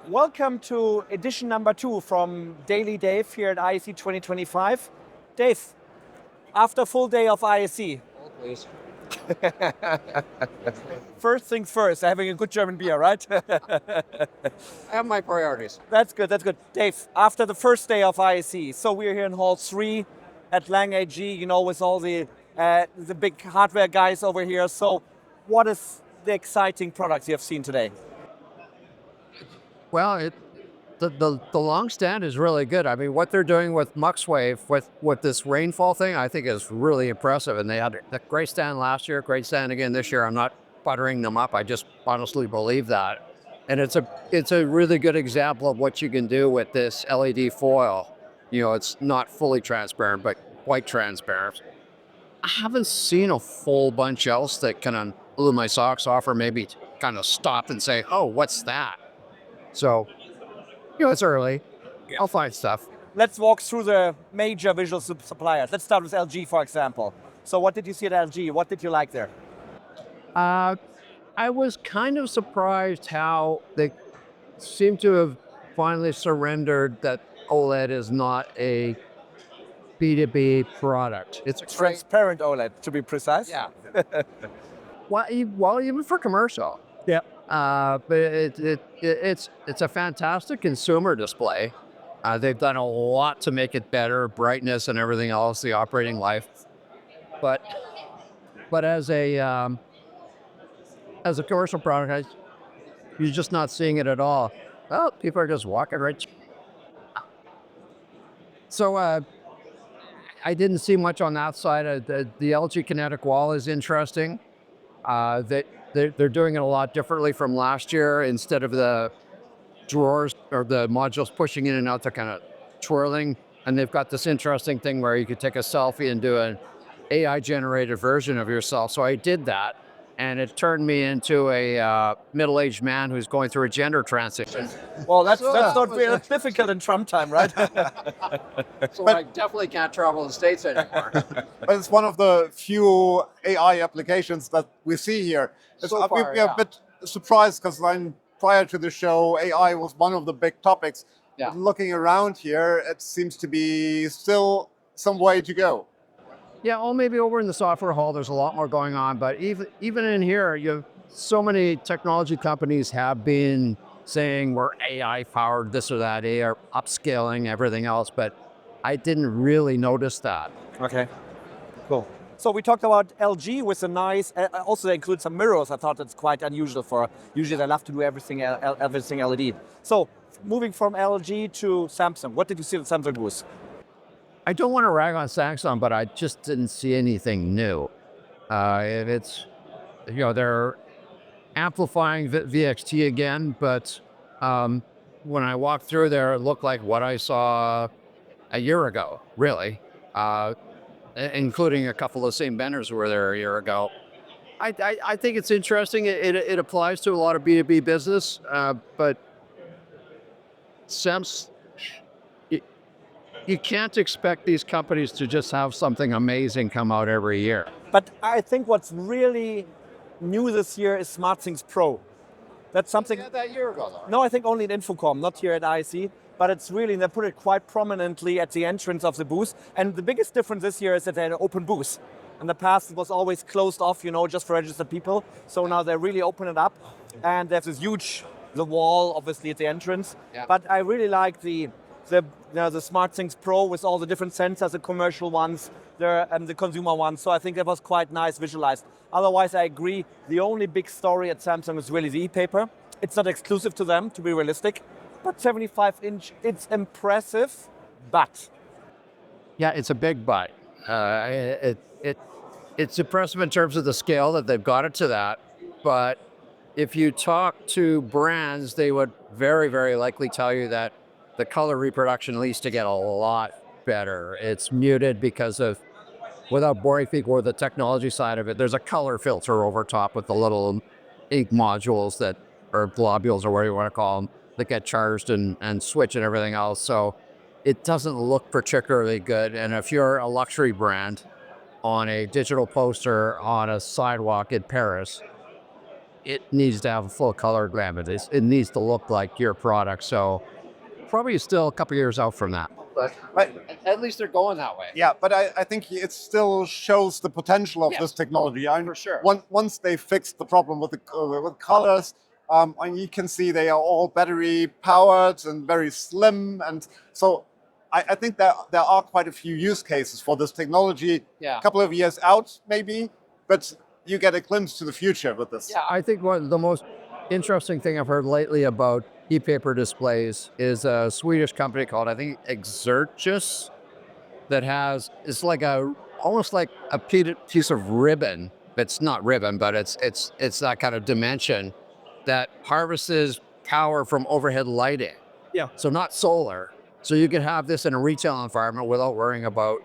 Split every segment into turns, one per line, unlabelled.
Welcome to edition number 2 from Daily Dave here at ISE 2025. Dave, after a full day of ISE,
Please.
first things first, having a good German beer, right?
I have my priorities.
That's good, that's good. Dave, after the first day of ISE, so we're here in Hall 3 at Lang AG, with all the big hardware guys over here. So what is the exciting products you have seen today?
Well, the long stand is really good. I mean, what they're doing with MuxWave with this rainfall thing, I think is really impressive. And they had a great stand last year, great stand again this year. I'm not buttering them up. I just honestly believe that. And it's a really good example of what you can do with this LED foil. It's not fully transparent, but quite transparent. I haven't seen a full bunch else that can glue my socks off or maybe kind of stop and say, oh, what's that? So, it's early. I'll find stuff.
Let's walk through the major visual suppliers. Let's start with LG, for example. So what did you see at LG? What did you like there?
I was kind of surprised how they seem to have finally surrendered that OLED is not a B2B product. It's a
Transparent OLED, to be precise.
Yeah. Well, even for commercial.
Yeah.
But it's a fantastic consumer display. They've done a lot to make it better, brightness and everything else, the operating life. But as a commercial product, you're just not seeing it at all. Well, people are just walking right. So I didn't see much on that side. The LG Kinetic Wall is interesting. They're doing it a lot differently from last year. Instead of the drawers or the modules pushing in and out, they're kind of twirling. And they've got this interesting thing where you could take a selfie and do an AI-generated version of yourself. So I did that, and it turned me into a middle-aged man who's going through a gender transition.
Well, that's not very difficult in Trump time, right?
So I definitely can't travel the States anymore.
But it's one of the few AI applications that we see here.
So far,
we're a bit surprised because prior to the show, AI was one of the big topics.
Yeah.
But looking around here, it seems to be still some way to go.
Yeah, well, maybe over in the software hall, there's a lot more going on. But even in here, so many technology companies have been saying we're AI powered, this or that, AI upscaling, everything else. But I didn't really notice that.
Okay, cool. So we talked about LG with a nice, also they include some mirrors. I thought that's quite unusual usually they love to do everything LED. So moving from LG to Samsung, what did you see at the Samsung booth?
I don't want to rag on Samsung, but I just didn't see anything new. They're amplifying VXT again, but when I walked through there, it looked like what I saw a year ago, really, including a couple of same vendors who were there a year ago. I think it's interesting. It applies to a lot of B2B business, but Samsung, you can't expect these companies to just have something amazing come out every year.
But I think what's really new this year is SmartThings Pro. That's something.
Yeah, that year ago, though.
No, I think only in Infocom, not here at ISE. But it's really, they put it quite prominently at the entrance of the booth. And the biggest difference this year is that they're an open booth. In the past, it was always closed off, just for registered people. So now they really open it up. And there's this the wall, obviously, at the entrance.
Yeah.
But I really like the SmartThings Pro with all the different sensors, the commercial ones, the consumer ones. So I think that was quite nice visualized. Otherwise, I agree. The only big story at Samsung is really the e-paper. It's not exclusive to them, to be realistic. But 75-inch, it's impressive, but.
Yeah, it's a big but. It's impressive in terms of the scale that they've got it to that. But if you talk to brands, they would very, very likely tell you that the color reproduction needs to get a lot better. It's muted because of, without boring people with the technology side of it, there's a color filter over top with the little ink modules or globules or whatever you want to call them, that get charged and switch and everything else. So it doesn't look particularly good. And if you're a luxury brand on a digital poster on a sidewalk in Paris, it needs to have a full color gamut. It needs to look like your product. So probably still a couple years out from that. But at least they're going that way.
Yeah, but I think it still shows the potential of
Yeah,
this technology.
for sure.
Once they fixed the problem with with colors, and you can see they are all battery powered and very slim, and so I think that there are quite a few use cases for this technology.
Yeah.
A couple of years out, maybe, but you get a glimpse to the future with this.
Yeah, I think one of the most interesting thing I've heard lately about e-paper displays is a Swedish company called, I think, Exertus, that has, it's like almost like a piece of ribbon. It's not ribbon, but it's that kind of dimension that harvests power from overhead lighting.
Yeah.
So not solar. So you can have this in a retail environment without worrying about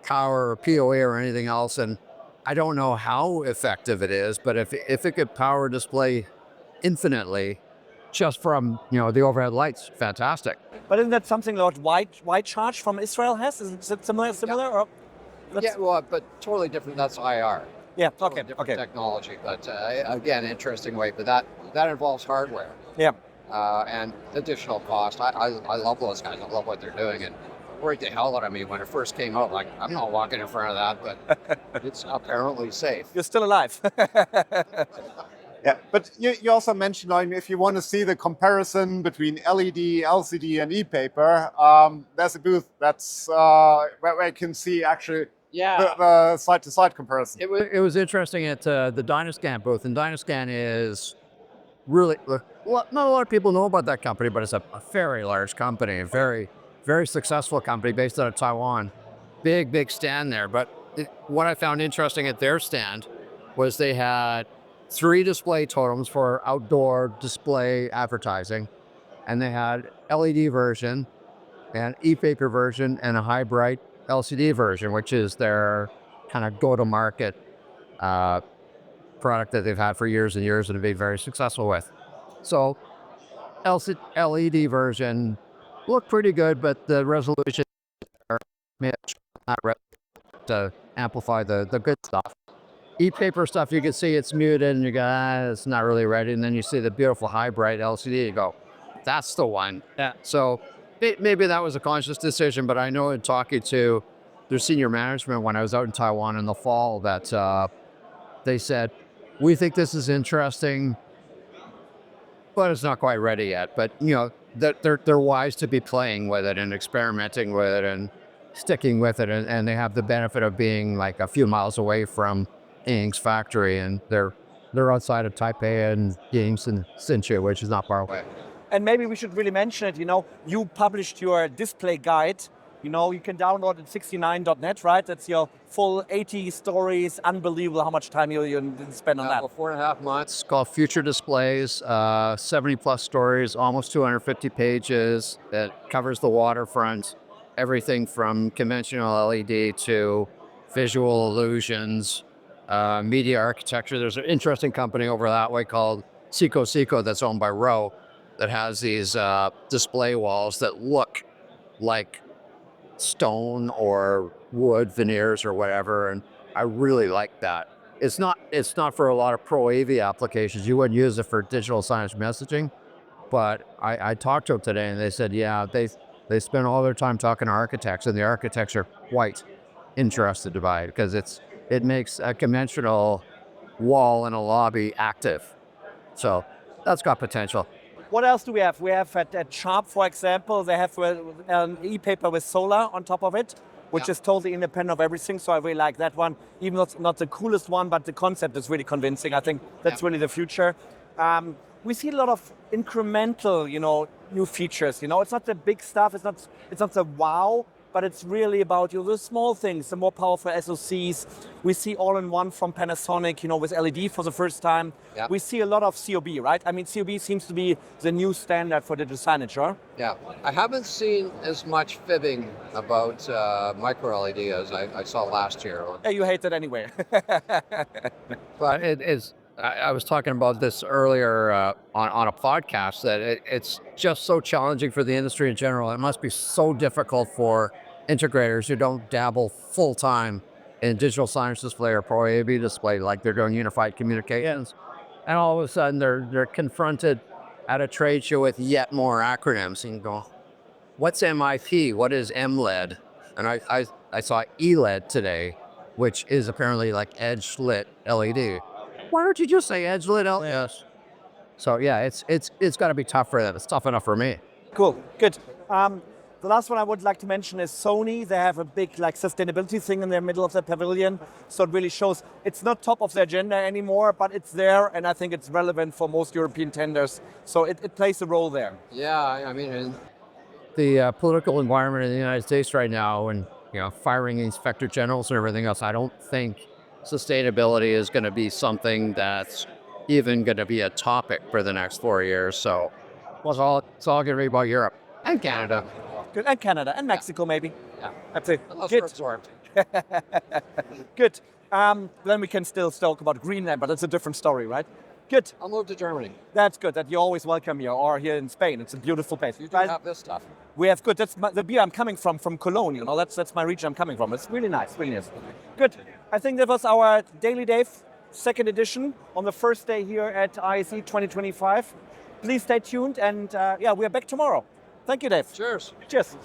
power or PoE or anything else. And I don't know how effective it is, but if it could power a display infinitely just from, the overhead lights, fantastic.
But isn't that something Lord White Charge from Israel has? Is it similar? Or
Yeah, well, but totally different. That's IR.
yeah.
Totally
Okay.
different
Okay.
technology, but again, interesting way. But that involves hardware
Yeah.
and additional cost. I love those guys. I love what they're doing, and worried the hell out of me when it first came out. Like, I'm not walking in front of that, but it's apparently safe.
You're still alive.
Yeah, but you also mentioned, if you want to see the comparison between LED, LCD, and e-paper, there's a booth that's where you can see actually the side-to-side comparison.
It was interesting at the Dinoscan booth, and Dinoscan is really, not a lot of people know about that company, but it's a very large company, a very, very successful company based out of Taiwan. Big stand there. But what I found interesting at their stand was they had 3 display totems for outdoor display advertising, and they had LED version, an e-paper version, and a high bright LCD version, which is their kind of go-to-market product that they've had for years and years and have been very successful with. So LED version looked pretty good, but the resolution not to amplify the good stuff. E-paper stuff, you can see it's muted and you go, it's not really ready. And then you see the beautiful high bright LCD, you go, that's the one.
Yeah.
So maybe that was a conscious decision, but I know in talking to their senior management when I was out in Taiwan in the fall that they said, we think this is interesting, but it's not quite ready yet. But that they're wise to be playing with it and experimenting with it and sticking with it, and they have the benefit of being like a few miles away from Ing's factory, and they're outside of Taipei and Ing's in Hsinchu, which is not far away.
And maybe we should really mention it. You published your display guide. You can download it at 69.net, right? That's your full 80 stories. Unbelievable how much time you spend on that.
4.5 months. It's called Future Displays. 70 plus stories, almost 250 pages. That covers the waterfront, everything from conventional LED to visual illusions, media architecture. There's an interesting company over that way called Seco that's owned by Rowe that has these display walls that look like stone or wood veneers or whatever, and I really like that. It's not for a lot of pro AV applications. You wouldn't use it for digital signage messaging, but I talked to them today and they said, yeah, they spend all their time talking to architects, and the architects are quite interested to buy it because it makes a conventional wall in a lobby active. So that's got potential.
What else do we have? We have at Sharp, for example, they have an e-paper with solar on top of it, which is totally independent of everything. So I really like that one. Even though it's not the coolest one, but the concept is really convincing. I think that's really the future. We see a lot of incremental, new features. It's not the big stuff. It's not the wow, but it's really about the small things, the more powerful SoCs. We see all-in-one from Panasonic, with LED for the first time.
Yeah.
We see a lot of COB, right? I mean, COB seems to be the new standard for digital signage, right?
Yeah, I haven't seen as much fibbing about micro LED as I saw last year.
Yeah, you hate it anyway.
But it is. I was talking about this earlier on a podcast that it's just so challenging for the industry in general. It must be so difficult for integrators who don't dabble full time in digital signage display or pro AV display like they're doing unified communications. and all of a sudden they're confronted at a trade show with yet more acronyms, and you go, what's MIP? What is MLED? And I saw ELED today, which is apparently like edge lit LED. Why don't you just say edge lit LED? Yes. So yeah, it's got to be tough for them. It's tough enough for me.
Cool, good. The last one I would like to mention is Sony. They have a big like sustainability thing in the middle of the pavilion. So it really shows it's not top of the agenda anymore, but it's there, and I think it's relevant for most European tenders. So it plays a role there.
Yeah, I mean, the political environment in the United States right now, and firing inspector generals and everything else, I don't think sustainability is going to be something that's even going to be a topic for the next 4 years. So it's all going to be about Europe and Canada.
Good, and Canada and Mexico maybe.
Yeah,
absolutely. Good. Good. Then we can still talk about Greenland, but that's a different story, right? Good.
I'll move to Germany.
That's good. That you're always welcome here, or here in Spain. It's a beautiful place.
You do have this stuff.
We have good. That's the beer I'm coming from Cologne. That's my region I'm coming from. It's really nice. Really nice. Good. I think that was our Daily Dave second edition on the first day here at ISE 2025. Please stay tuned, and we are back tomorrow. Thank you, Dave.
Cheers.
Cheers.